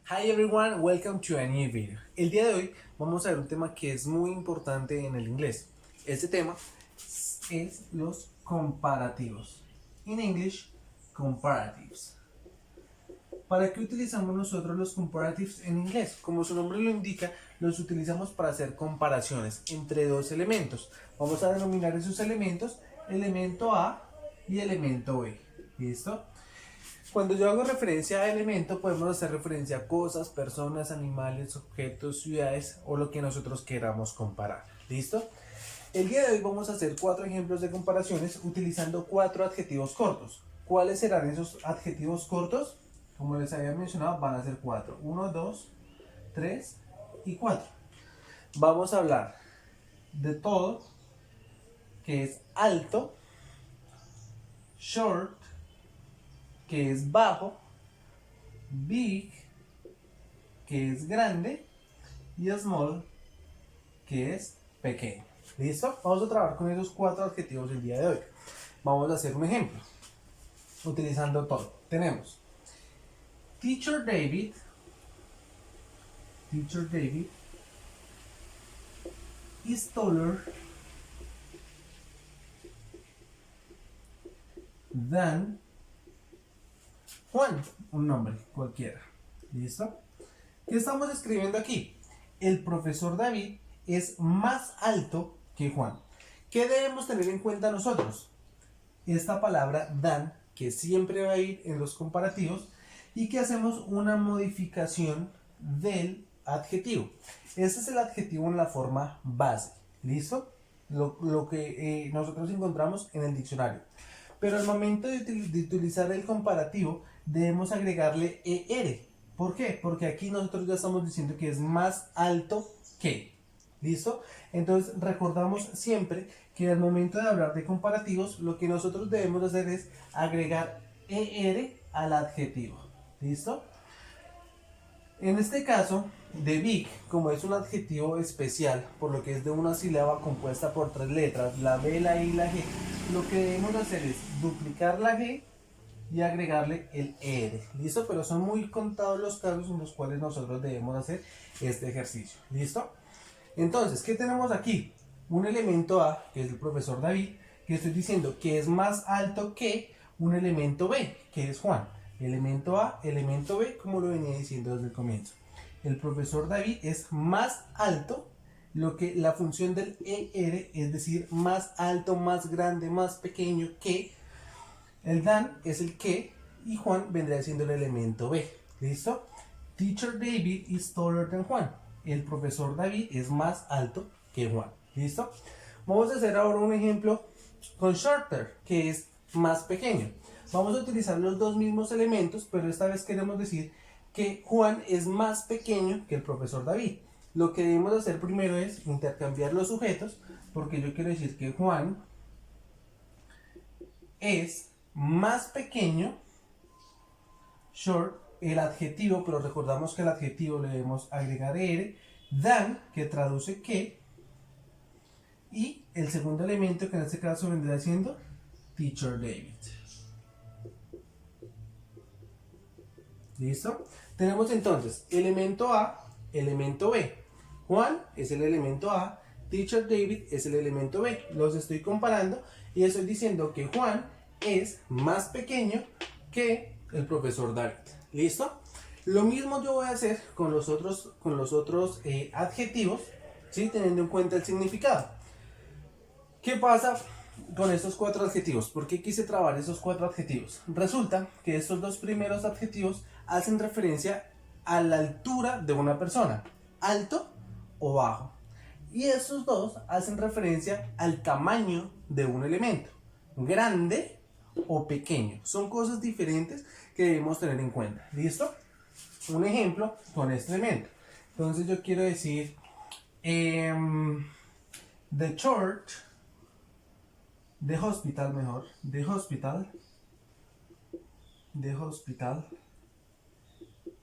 Hi everyone, welcome to a new video. El día de hoy vamos a ver un tema que es muy importante en el inglés. Este tema es los comparativos. In English, comparatives. ¿Para qué utilizamos nosotros los comparatives en inglés? Como su nombre lo indica, los utilizamos para hacer comparaciones entre dos elementos. Vamos a denominar esos elementos elemento A y elemento B. ¿Listo? Cuando yo hago referencia a elemento, podemos hacer referencia a cosas, personas, animales, objetos, ciudades o lo que nosotros queramos comparar. ¿Listo? El día de hoy vamos a hacer 4 ejemplos de comparaciones utilizando 4 adjetivos cortos. ¿Cuáles serán esos adjetivos cortos? Como les había mencionado, van a ser 4. 1, 2, 3 y 4. Vamos a hablar de todo, que es alto, short, que es bajo, big, que es grande, y small, que es pequeño. ¿Listo? Vamos a trabajar con esos 4 adjetivos el día de hoy. Vamos a hacer un ejemplo, utilizando todo. Tenemos Teacher David is taller than Juan, un nombre cualquiera. ¿Listo? ¿Qué estamos escribiendo aquí? El profesor David es más alto que Juan. ¿Qué debemos tener en cuenta nosotros? Esta palabra than, que siempre va a ir en los comparativos, y que hacemos una modificación del adjetivo. Este es el adjetivo en la forma base. ¿Listo? Lo que nosotros encontramos en el diccionario. Pero al momento de utilizar el comparativo, debemos agregarle ER. ¿Por qué? Porque aquí nosotros ya estamos diciendo que es más alto que. ¿Listo? Entonces recordamos siempre que al momento de hablar de comparativos, lo que nosotros debemos hacer es agregar ER al adjetivo. ¿Listo? En este caso, de big, como es un adjetivo especial, por lo que es de una sílaba compuesta por 3 letras, la B, la I y la G, lo que debemos hacer es duplicar la G y agregarle el ER. ¿Listo? Pero son muy contados los casos en los cuales nosotros debemos hacer este ejercicio. ¿Listo? Entonces, ¿qué tenemos aquí? Un elemento A, que es el profesor David, que estoy diciendo que es más alto que un elemento B, que es Juan. Elemento A, elemento B, como lo venía diciendo desde el comienzo. El profesor David es más alto, lo que la función del ER, es decir, más alto, más grande, más pequeño que. El than es el que, y Juan vendría siendo el elemento B. ¿Listo? Teacher David is taller than Juan. El profesor David es más alto que Juan. ¿Listo? Vamos a hacer ahora un ejemplo con shorter, que es más pequeño. Vamos a utilizar los dos mismos elementos, pero esta vez queremos decir que Juan es más pequeño que el profesor David. Lo que debemos hacer primero es intercambiar los sujetos, porque yo quiero decir que Juan es más pequeño, short, el adjetivo, pero recordamos que el adjetivo le debemos agregar er, than, que traduce que, y el segundo elemento, que en este caso vendría siendo Teacher David. ¿Listo? Tenemos entonces elemento A, elemento B. Juan es el elemento A, Teacher David es el elemento B. Los estoy comparando y estoy diciendo que Juan es más pequeño que el profesor David. ¿Listo? Lo mismo yo voy a hacer con los otros adjetivos, ¿sí? Teniendo en cuenta el significado. ¿Qué pasa con estos 4 adjetivos? ¿Por qué quise trabajar esos 4 adjetivos? Resulta que estos dos primeros adjetivos hacen referencia a la altura de una persona, alto o bajo. Y estos dos hacen referencia al tamaño de un elemento, grande o pequeño. Son cosas diferentes que debemos tener en cuenta. ¿Listo? Un ejemplo con este elemento. Entonces yo quiero decir the church, the hospital mejor, the hospital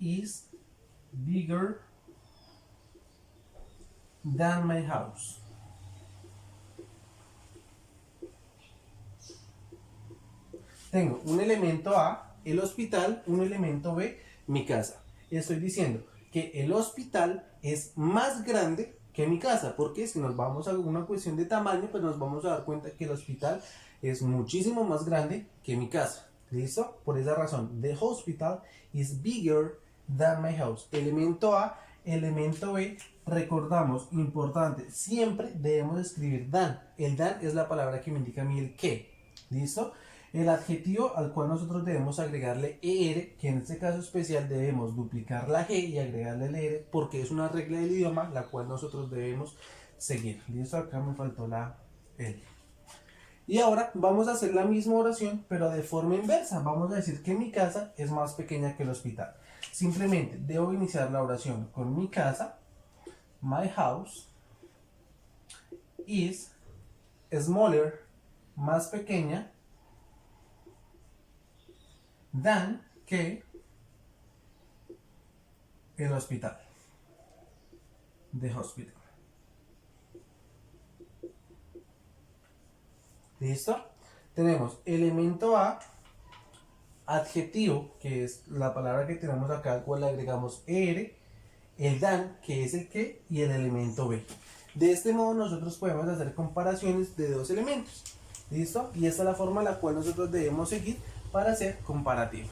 is bigger than my house. Tengo un elemento A, el hospital, un elemento B, mi casa. estoy diciendo que el hospital es más grande que mi casa, porque si nos vamos a una cuestión de tamaño, pues nos vamos a dar cuenta que el hospital es muchísimo más grande que mi casa. ¿Listo? Por esa razón, the hospital is bigger than my house. Elemento A, elemento B, recordamos, importante, siempre debemos escribir than. El than es la palabra que me indica a mí el qué. ¿Listo? El adjetivo al cual nosotros debemos agregarle er, que en este caso especial debemos duplicar la g y agregarle el er, porque es una regla del idioma la cual nosotros debemos seguir. ¿Listo? Acá me faltó la l. Y ahora vamos a hacer la misma oración, pero de forma inversa. Vamos a decir que mi casa es más pequeña que el hospital. Simplemente debo iniciar la oración con mi casa. My house is smaller, más pequeña, than, que el hospital. The hospital. ¿Listo? Tenemos elemento A, adjetivo, que es la palabra que tenemos acá, al cual le agregamos er, el than, que es el que, y el elemento B. De este modo nosotros podemos hacer comparaciones de dos elementos. ¿Listo? Y esta es la forma en la cual nosotros debemos seguir para hacer comparativo.